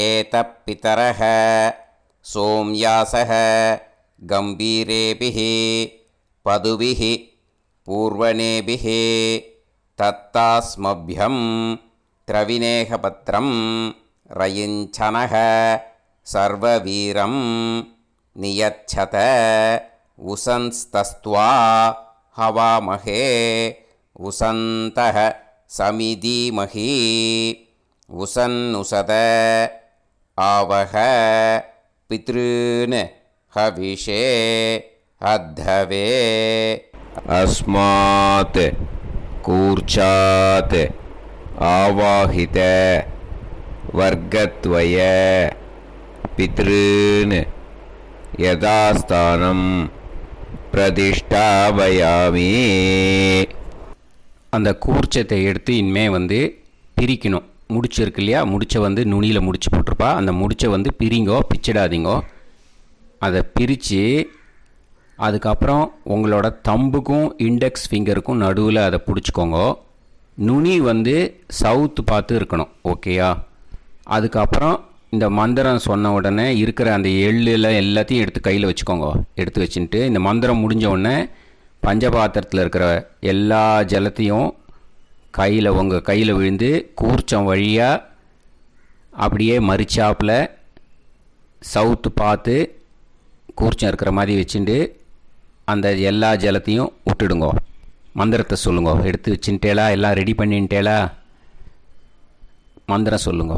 ஏத பிதரஹ சோம்யாசஹ கம்பீரேபிஹி பதுபிஹி பூர்வணேபிஹி தத்தாஸ்மப்யம் திரவிநேகபத்ரம் ரயிஞ்சனஹ சர்வவீரம் நியச்சத உசன்ஸ்தஸ்த்வா ஹவாமஹே உசந்தஹ சமிதீமஹி உசன்னுசத ஆவஹ பித்ருன் ஹவிஷே அத்தவே. அஸ்மாத் கூர்ச்சாத் ஆவாஹித வர்க்கத்வய பித்ருன் யதாஸ்தானம் பிரதிஷ்டாபயாமி. அந்த கூர்ச்சத்தை எடுத்து இனிமே பிரிக்கணும். முடிச்சு இருக்கு இல்லையா? முடிச்சை நுனியில் முடிச்சு போட்டிருப்பா. அந்த முடிச்சை பிரிங்கோ, பிச்சிடாதீங்கோ. அதை பிரித்து அதுக்கப்புறம் உங்களோட தம்புக்கும் இண்டெக்ஸ் ஃபிங்கருக்கும் நடுவில் அதை பிடிச்சிக்கோங்க. நுனி சவுத்து பார்த்து இருக்கணும். ஓகேயா? அதுக்கப்புறம் இந்த மந்திரம் சொன்ன உடனே இருக்கிற அந்த எள்ளில் எல்லாத்தையும் எடுத்து கையில் வச்சுக்கோங்க. எடுத்து வச்சுட்டு இந்த மந்திரம் முடிஞ்ச உடனே பஞ்சபாத்திரத்தில் இருக்கிற எல்லா ஜலத்தையும் உங்கள் கையில் விழுந்து கூர்ச்சம் வழியாக அப்படியே மறிச்சாப்பில் சவுத்து பார்த்து கூர்ச்சம் இருக்கிற மாதிரி வச்சுட்டு அந்த எல்லா ஜலத்தையும் விட்டுடுங்கோ. மந்திரத்தை சொல்லுங்க. எடுத்து வச்சுட்டேலா? எல்லாம் ரெடி பண்ணிட்டேலா? மந்திரம் சொல்லுங்க.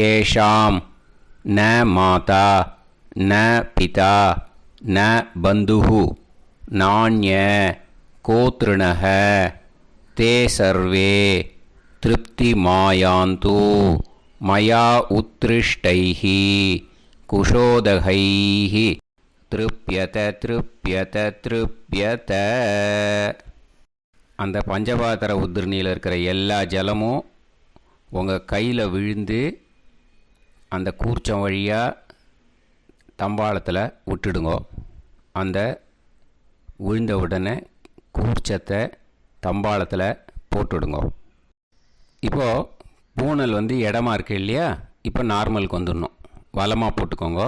ஏஷாம் ந மாதா ந பிதா ந பந்துஹு நாண்ய கோத்ருணஹ தே சர்வே திருப்தி மாயாந்து மயா உத்ருஷ்டைஹி குஷோதகைஹி திருப்யத திருப்யத திருப்யத. அந்த பஞ்சபாத்திர உதிரணியில் இருக்கிற எல்லா ஜலமும் உங்கள் கையில் விழுந்து அந்த கூர்ச்சம் வழியாக தம்பாளத்தில் விட்டுடுங்கோ. அந்த விழுந்த உடனே கூர்ச்சத்தை தம்பாளத்தில் போட்டுவிடுங்க. இப்போது பூனல் இடமா இருக்கு இல்லையா, இப்போ நார்மலுக்கு வந்துடணும். வலமாக போட்டுக்கோங்க.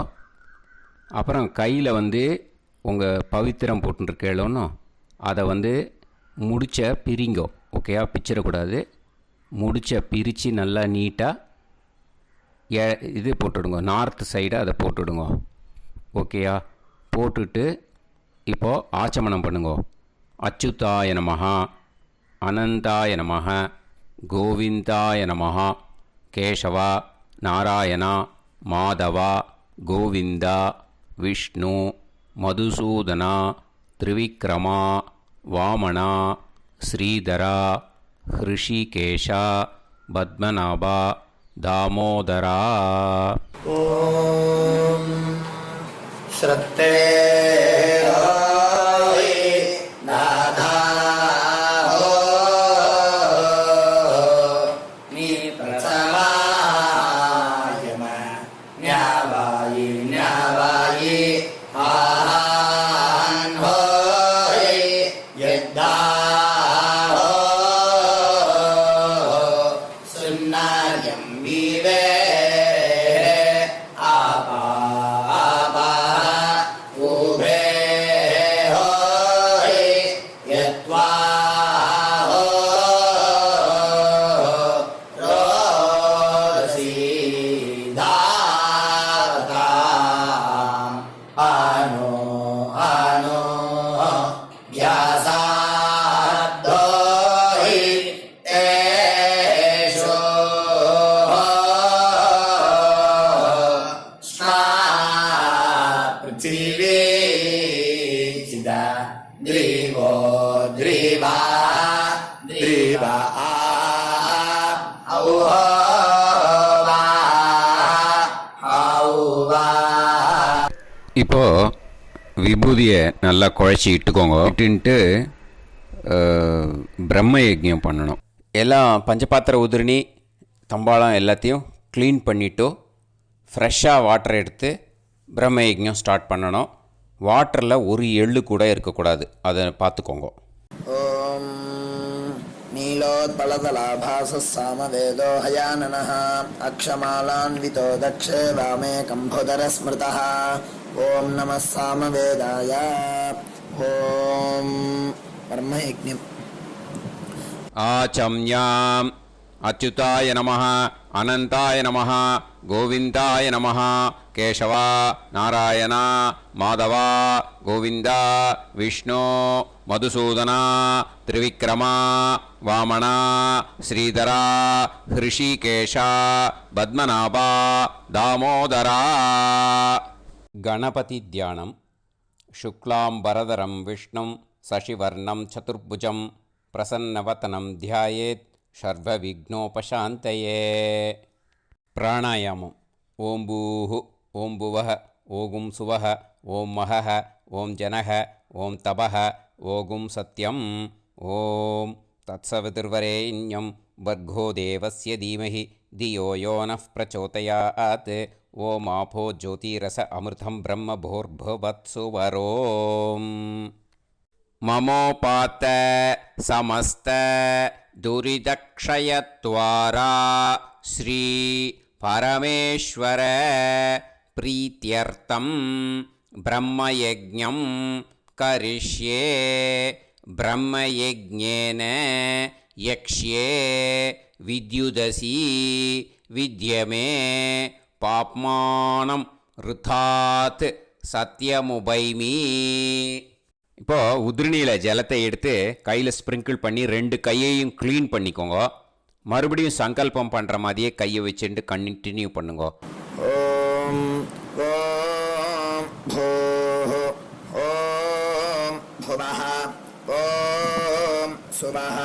அப்புறம் கையில் உங்கள் பவித்திரம் போட்டுருக்கேளோன்னு அதை முடிச்ச பிரிங்கோ. ஓகேயா, பிச்சிடக்கூடாது. முடிச்ச பிரித்து நல்லா நீட்டாக இது போட்டுவிடுங்க. நார்த் சைடை அதை போட்டுவிடுங்க. ஓகேயா, போட்டுட்டு இப்போது ஆச்சமனம் பண்ணுங்க. அச்சுதாய நமஹ, அனந்தாய நமஹ, கோவிந்தாய நமஹ, கேசவா, நாராயணா, மாதவா, கோவிந்தா, விஷ்ணு, மதுசூதனா, திரிவிக்ரமா, வாமனா, ஸ்ரீதரா, ஹிருஷிகேஷா, பத்மநாபா, தாமோதரா. ஓம் ஸ்ரத்தே இப்போது விபூதியை நல்லா குழச்சி இட்டுக்கோங்க. இட்டுன்ட்டு பிரம்ம யஜ்ஞம் பண்ணணும். எல்லாம் பஞ்சபாத்திர உதிரணி தம்பாளம் எல்லாத்தையும் க்ளீன் பண்ணிவிட்டு ஃப்ரெஷ்ஷாக வாட்டர் எடுத்து பிரம்ம யஜ்ஞம் ஸ்டார்ட் பண்ணணும். வாட்டரில் ஒரு எள்ளு கூட இருக்கக்கூடாது, அதை பார்த்துக்கோங்க. ஓம் நீலோத்பலதலாபாச சாமவேதோ ஹயானனः அக்ஷமாலான்விதோ தக்ஷே வாமே கம்போதர ஸ்மிருதः. ஓம் நமः சாமவேதாய. ஓம் பிரம்மயஜ்ஞம். ஆச்சம்யாம் அச்சுதாய நமஹ, அனந்தாய நமஹ, கோவிந்தாய நமஹ, கேசவா, நாராயணா, மாதவா, கோவிந்தா, விஷ்ணு, மதுசூதனா, திரிவிக்ரமா, வாமனா, ஸ்ரீதரா, ஹிருஷிகேஷா, பத்மநாபா, தாமோதரா. கணபதி தியானம். சுக்லாம்பரதரம் விஷ்ணும் சசிவர்ணம் சதுர்புஜம் பிரசன்னவதனம் தியாயேத் சர்வவிக்னோபசாந்தயே. பிராணாயாமம். ஓம் பூஹு, ஓம் புவஹ, ஓகும் சுவஹ, ஓம் மஹஹ, ஓம் ஜனஹ, ஓம் தபஹ, ஓகும் சத்யம். ஓம் தத்சவிதுர்வரேண்யம் வர்கோ தேவஸ்ய தீமஹி தியோ யோ நः பிரச்சோதயாத். ஓம் ஆபோ ஜோதிரச அமிர்தம் பிரம்ம போர்பவத்சு வரோம். மமோபாத்த சமஸ்த துரிதக்ஷயத்வாரா ஸ்ரீ பரமேஸ்வர பிரீத்யர்த்தம் பிரம்மயஜ்ஞம் கரிஷ்யே. பிரம்மயஜ்ஞேன யக்ஷ்யே வித்யுதசி வித்யமே பாப்மானம் ருதாத் சத்யமுபைமி. இப்போது உதிரணியில் ஜலத்தை எடுத்து கையில் ஸ்ப்ரிங்கிள் பண்ணி 2 கையையும் க்ளீன் பண்ணிக்கோங்க. மறுபடியும் சங்கல்பம் பண்ணுற மாதிரியே கையை வச்சுட்டு கண்டினியூ பண்ணுங்க. ஓம் ஓம் பூஹ ஓம் புவஹ ஓம் சுவஹ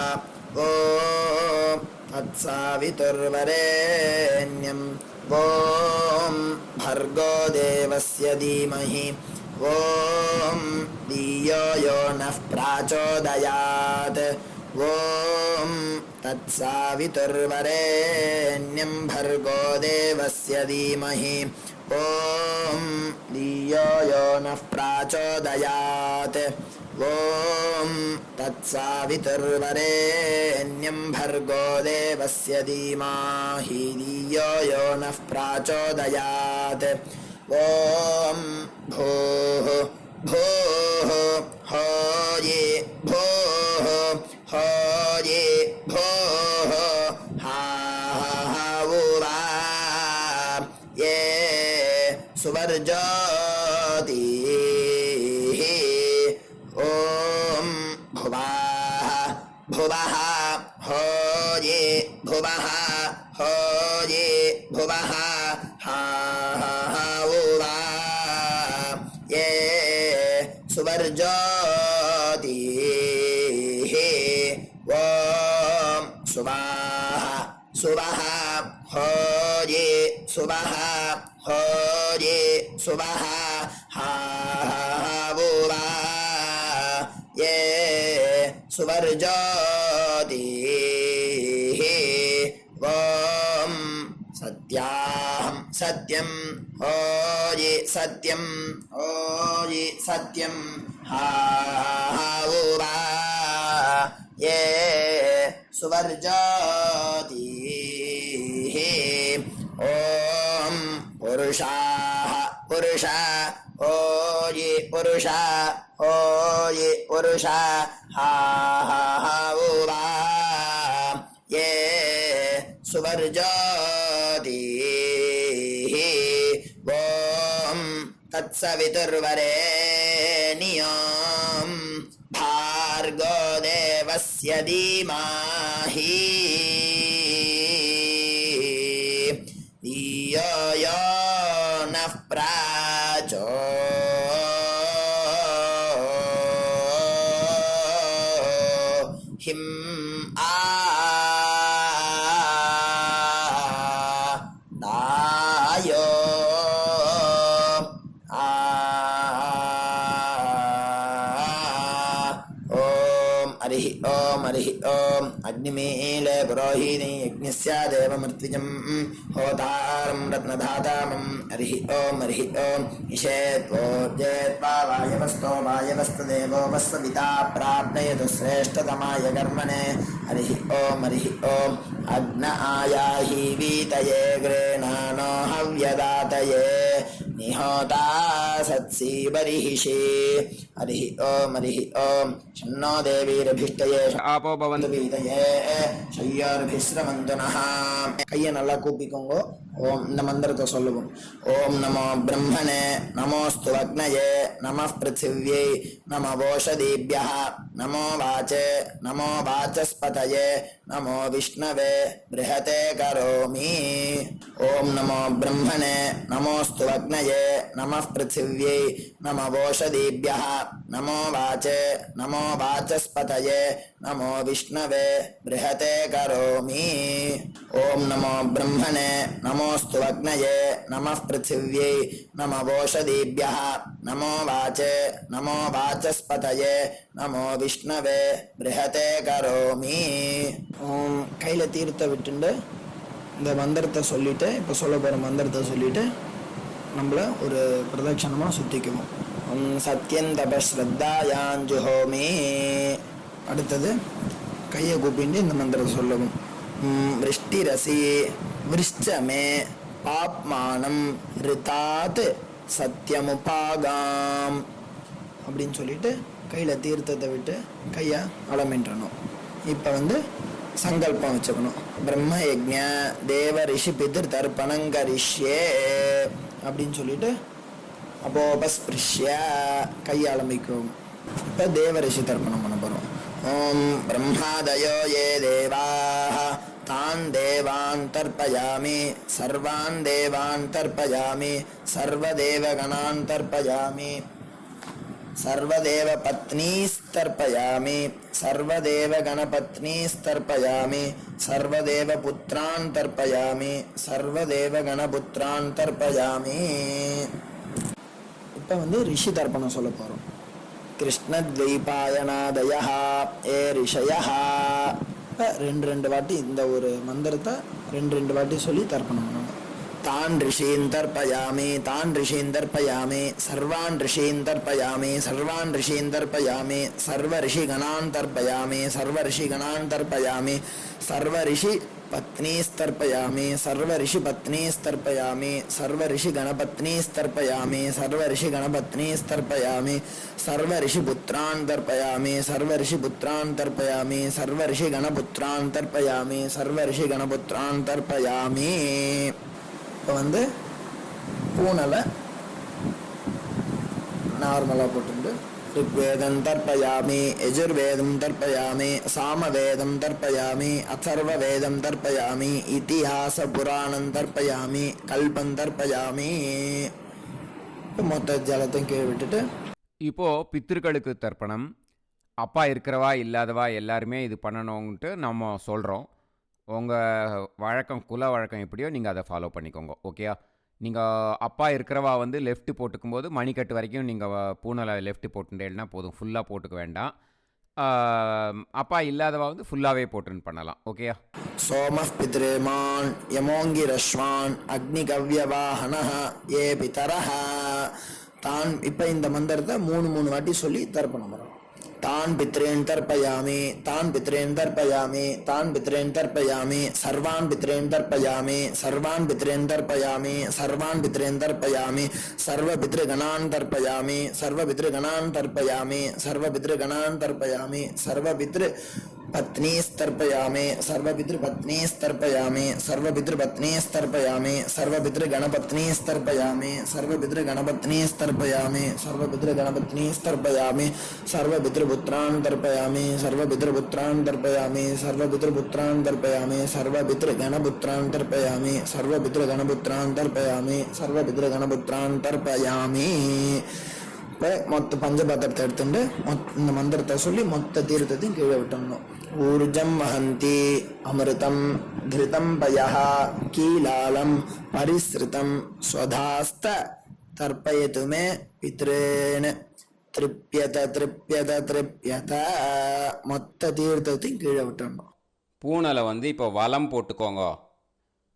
ஓம் தத்சாவிதுர்வரேண்யம் ஓம் भर्गो देवस्य धीमहि ॐ धियो यो नः प्रचोदयात् ॐ तत्सवितुर्वरेण्यं भर्गो देवस्य धीमहि ॐ धियो यो नः प्राचोदयात् ॐ तत्सवितुर्वरेण्यं भर्गो देवस्य धीमहि धियो यो नः प्राचोदयात् ॐ भूः भूः हरि भूः हरि भूः हा उवा ये सुवर्जति ॐ भुवः भुवः हरि भुवः हरि भुवः हा उवा ये सुवर्जति ॐ सुवः सुवः हरि सुवः हरि सुवः हा उवा ये सुवर्जति ॐ सत्याहं सत्यं हरि सत्यं हरि सत्यं हा उवा ये सुवर्जति ॐ पुरुषाः पुरुषा हरि पुरुषा हरि पुरुषा हा उवा ये सुवर्जति ॐ तत्सवितुर्वरेण्यं भार्गो देवस्य धीमहि धियो यो नः दायो हरिः ॐ अग्निमीले पुरोहिणी यज्ञस्य देवमर्त्विजं होतारं रत्नधातामं हरिः ॐ ईशेत्वोर्जेत्वा वायवस्तो वायवस्तदेवो वस्वपिता प्राप्नयतु श्रेष्ठतमाय कर्मणे हरिः ॐ अग्न आयाहि वीतये गृह्णानो हव्यदातये निहोता सत्सि बर्हिषि हरिः ॐ शन्नो देवीरभिष्टये आपो भवन्तु வீதையே ஷய்யார்பிஸ்ரமந்து நः கையை நல்லா கூப்பிக்கோங்க. ஓம் இந்த மந்திரத்தை சொல்லுவோம். ஓம் நமோ பிரம்மணே நமோஸ்து அக்னயே நமः பிருத்திவ்யை நமோ ஓஷதீப்யः நமோ வாச்சே நமோ வாச்சஸ்பதயே நமோ விஷ்ணவே ப்ருஹதே கரோமி. ஓம் நமோ பிரம்மணே நமோஸ்து அக்னயே நமः பிருத்திவ்யை நமோ ஓஷதீப்யः நமோ வாச்சே நமோ வாச்சஸ்பதயே நமோ விஷ்ணவே ப்ருஹதே கரோமி. ஓம் நமோ பிரம்மணே நமோஸ்து அக்னயே நமः பிருத்திவ்யை நமோ ஓஷதீப்யः நமோ வாச்சே நமோ வாச்சஸ்பதயே நமோ விஷ்ணவே ப்ருஹதே கரோமி. ஓம் கையில தீர்த்த விட்டுண்டு இந்த மந்திரத்தை சொல்லிட்டு இப்போ சொல்ல போகிற மந்திரத்தை சொல்லிட்டு நம்மள ஒரு பிரதட்சணமாக சுற்றிக்குவோம். சத்யந்தபஸ்ரத்தாயாஞ்சுஹோமி. அடுத்தது கையை கூப்பிட்டு இந்த மந்திரத்தை சொல்லவும். விருஷ்டிரசி விருஷ்சமே பாப்மானம் ரிதாத் சத்யமுபாகாம் அப்படின்னு சொல்லிட்டு கையில் தீர்த்தத்தை விட்டு கையை அலமின்றணும். இப்போ சங்கல்பம் வச்சுக்கணும். பிரம்ம யஜ்ஞ தேவ ரிஷி பிதிர் தர்ப்பணங்கரிஷ்யே அப்படின்னு சொல்லிட்டு அப்போபஸ்பிருஷ்ய கையை அலம்பிக்கும். இப்போ தேவ ரிஷி தர்ப்பணம் பண்ண போகிறோம். ஓம் பிரம்மாதயோ ஏ தேவாः तान् देवान् तर्पयामि सर्वान् देवान् तर्पयामि सर्वदेवगणान् तर्पयामि सर्वदेवपत्नीस्तर्पयामि सर्वदेवगणपत्नीस्तर्पयामि सर्वदेवपुत्रान् तर्पयामि सर्वदेवगणपुत्रान् तर्पयामि. இப்போ ரிஷி தர்ப்பணம் சொல்ல போகிறோம். கிருஷ்ணத்வைபாயனாதயः ஏ ரிஷயः. ரெண்டு வாட்டி இந்த ஒரு மந்திரத்தை ரெண்டு வாட்டி சொல்லி தர்ப்பணம் பண்ணணும். तान् ऋषीन् तर्पयामि तान् ऋषीन् तर्पयामि सर्वान् ऋषीन् तर्पयामि सर्वान् ऋषीन् तर्पयामि सर्वऋषिगणान् तर्पयामि सर्वऋषिगणान् तर्पयामि सर्वऋषिपत्नीस्तर्पयामि सर्वऋषिपत्नीस्तर्पयामि सर्वऋषिगणपत्नीस्तर्पयामि सर्वऋषिगणपत्नीस्तर्पयामि सर्वऋषिपुत्रान् तर्पयामि सर्वऋषिपुत्रान् तर्पयामि सर्वऋषिगणपुत्रान् तर्पयामि सर्वऋषिगणपुत्रान् तर्पयामि. இப்போ வந்து பூனலை நார்மலாக போட்டு ऋग्वेदं तर्पयामि यजुर्वेदं तर्पयामि सामवेदं तर्पयामि अथर्ववेदं तर्पयामि इतिहासपुराणं तर्पयामि कल्पं तर्पयामि. மொத்த ஜலத்தையும் கீழே விட்டுட்டு இப்போது பித்திருக்களுக்கு தர்ப்பணம். அப்பா இருக்கிறவா இல்லாதவா எல்லாருமே இது பண்ணணுன்ட்டு நம்ம சொல்கிறோம். உங்கள் வழக்கம் குல வழக்கம் எப்படியோ நீங்கள் அதை ஃபாலோ பண்ணிக்கோங்க. ஓகேயா? நீங்கள் அப்பா இருக்கிறவா வந்து லெஃப்ட்டு போட்டுக்கும்போது மணிக்கட்டு வரைக்கும் நீங்கள் பூனலை லெஃப்ட்டு போட்டுட்டேன்னா போதும், ஃபுல்லாக போட்டுக்க வேண்டாம். அப்பா இல்லாதவா வந்து ஃபுல்லாகவே போட்டுன்னு பண்ணலாம். ஓகேயா? சோமः பித்ரேமான் யமோங்கிரஸ்வான் அக்னிகவ்யவாஹனः ஏ பிதரஹ தான். இப்போ இந்த மந்திரத்தை மூணு வாட்டி சொல்லி தர்ப்பணம் வரும். तान् पितॄन् तर्पयामि तान् पितॄन् तर्पयामि तान् पितॄन् तर्पयामि सर्वान् पितॄन् तर्पयामि सर्वान् पितॄन् तर्पयामि सर्वान् पितॄन् तर्पयामि सर्वपितृगणान् तर्पयामि सर्वपितृगणान् तर्पयामि सर्वपितृगणान् तर्पयामि सर्वपितृपत्नीस्तर्पयामि सर्वपितृपत्नीस्तर्पयामि सर्वपितृपत्नीस्तर्पयामि सर्वपितृगणपत्नीस्तर्पयामि सर्वपितृगणपत्नीस्तर्पयामि सर्वपितृगणपत्नीस्तर्पयामि सर्वपितृपुत्रान् तर्पयामि सर्वपितृपुत्रान् तर्पयामि सर्वपितृपुत्रान् तर्पयामि सर्वपितृगणपुत्रान् तर्पयामि सर्वपितृगणपुत्रान् तर्पयामि सर्वपितृगणपुत्रान् तर्पयामि. இப்போ மொத்த பஞ்சபாத்திரத்தை எடுத்துட்டு இந்த மந்திரத்தை சொல்லி மொத்த தீர்த்தத்தையும் கீழே விட்டணும். ஊர்ஜம் வஹந்தி அமிர்தம் கிருதம் பயஹ கீலாலம் பரிஸ்ருதம் ஸ்வதாஸ்த தர்ப்பயதுமே பித்ரேன் திருப்யத திருப்யத திருப்யத. மொத்த தீர்த்தத்தையும் கீழே விட்டணும். பூனலை வந்து இப்போ வலம் போட்டுக்கோங்க.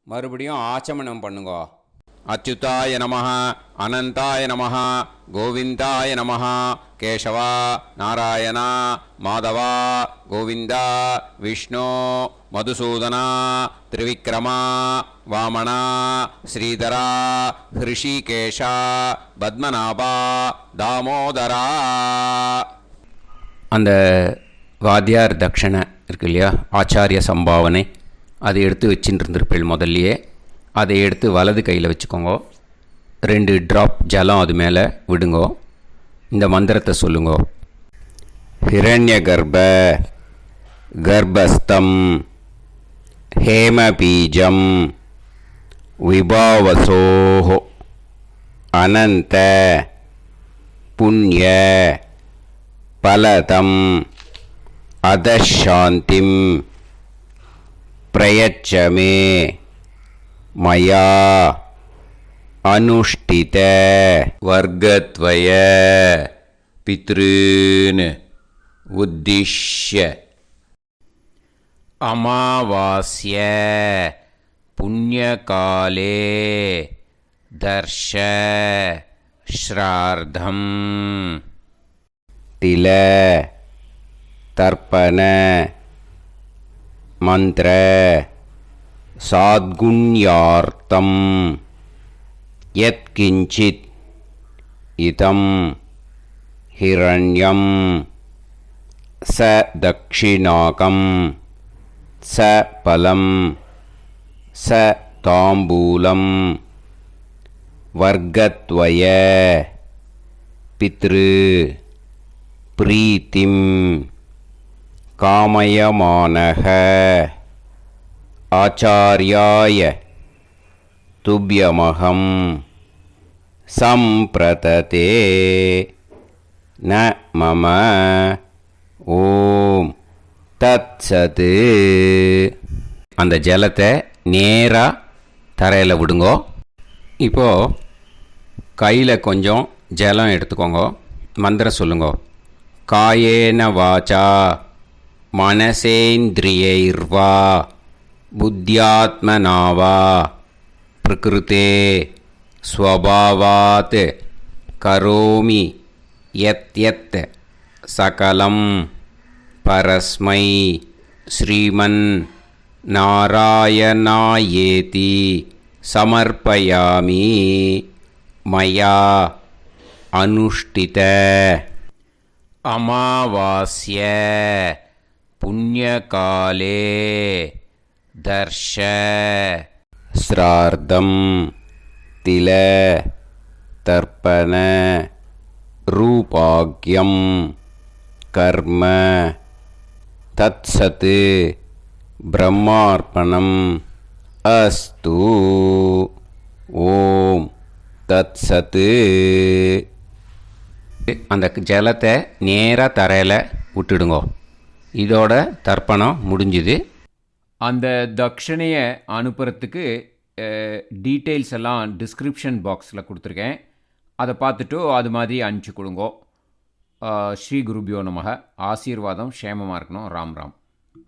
மறுபடியும் ஆச்சமனம் பண்ணுங்க. அச்சுதாய நமஹ அனந்தாய நமஹ கோவிந்தாய நமஹ கேசவா நாராயணா மாதவா கோவிந்தா விஷ்ணு மதுசூதனா திரிவிக்ரமா வாமனா ஸ்ரீதரா ஹிருஷிகேஷா பத்மநாபா தாமோதரா. அந்த வாத்தியார் தட்சணை இருக்கு இல்லையா, ஆச்சாரிய சம்பாவனை, அதை எடுத்து வச்சுட்டு இருந்திருப்பேள் முதல்லையே. அதை எடுத்து வலது கையில் வச்சுக்கோங்க. 2 ட்ராப் ஜலம் அது மேலே விடுங்கோ. இந்த மந்திரத்தை சொல்லுங்கோ. ஹிரண்ய கர்ப்ப கர்ப்பஸ்தம் ஹேமபீஜம் விபாவசோஹோ அனந்த புண்ணிய பலதம் அதசாந்திம் பிரயச்சமே மயா அனுஷ்டித வர்க்கத்வய பித்ருன் உத்திஷ்ய அமாவாஸ்ய புண்ணியகாலே தர்ஷ ஸ்ரார்த்தம் தில தர்ப்பண மந்திர சாத்குண்யார்த்தம் யத்கிஞ்சித் இதம் ஹிரண்யம் ச தக்ஷிணாகம் ச பலம் ச தாம்பூலம் வர்க்கத்வய பித்ரு பிரீத்திம் காமயமானஹ ஆச்சார்யாய துப்யமகம் சம்பிரததே ந மம ஓம் தத்சத். அந்த ஜலத்தை நேராக தரையில் விடுங்கோ. இப்போது கையில் கொஞ்சம் ஜலம் எடுத்துக்கோங்க. மந்திரம் சொல்லுங்க. காயேன வாச்சா மனசேந்திரியைர்வா புத்தியாத்மனாவா பிரகிருதே ஸ்வபாவாத் கரோமி யத் யத் சகலம் பரஸ்மை ஸ்ரீமன் நாராயணாயேதி சமர்ப்பயாமி மயா அனுஷ்டித அமாவாஸ்ய புண்ணியகாலே தர்ஷ ஸ்ரார்த்தம் தில தர்ப்பண ரூபாக்யம் கர்ம தத்சத் பிரம்மார்ப்பணம் அஸ்து. ஓம் தத்சத். அந்த ஜலத்தை நேராக தரையில் விட்டுடுங்கோ. இதோட தர்ப்பணம் முடிஞ்சுது. அந்த தட்சணையை அனுப்புறதுக்கு டீட்டெயில்ஸ் எல்லாம் டிஸ்கிரிப்ஷன் பாக்ஸில் கொடுத்துருக்கேன். அதை பார்த்துட்டு அது மாதிரி அனுப்பிச்சி கொடுங்கோ. ஸ்ரீ குருபியோ நமக. ஆசீர்வாதம் க்ஷேமமாக இருக்கணும். ராம் ராம்.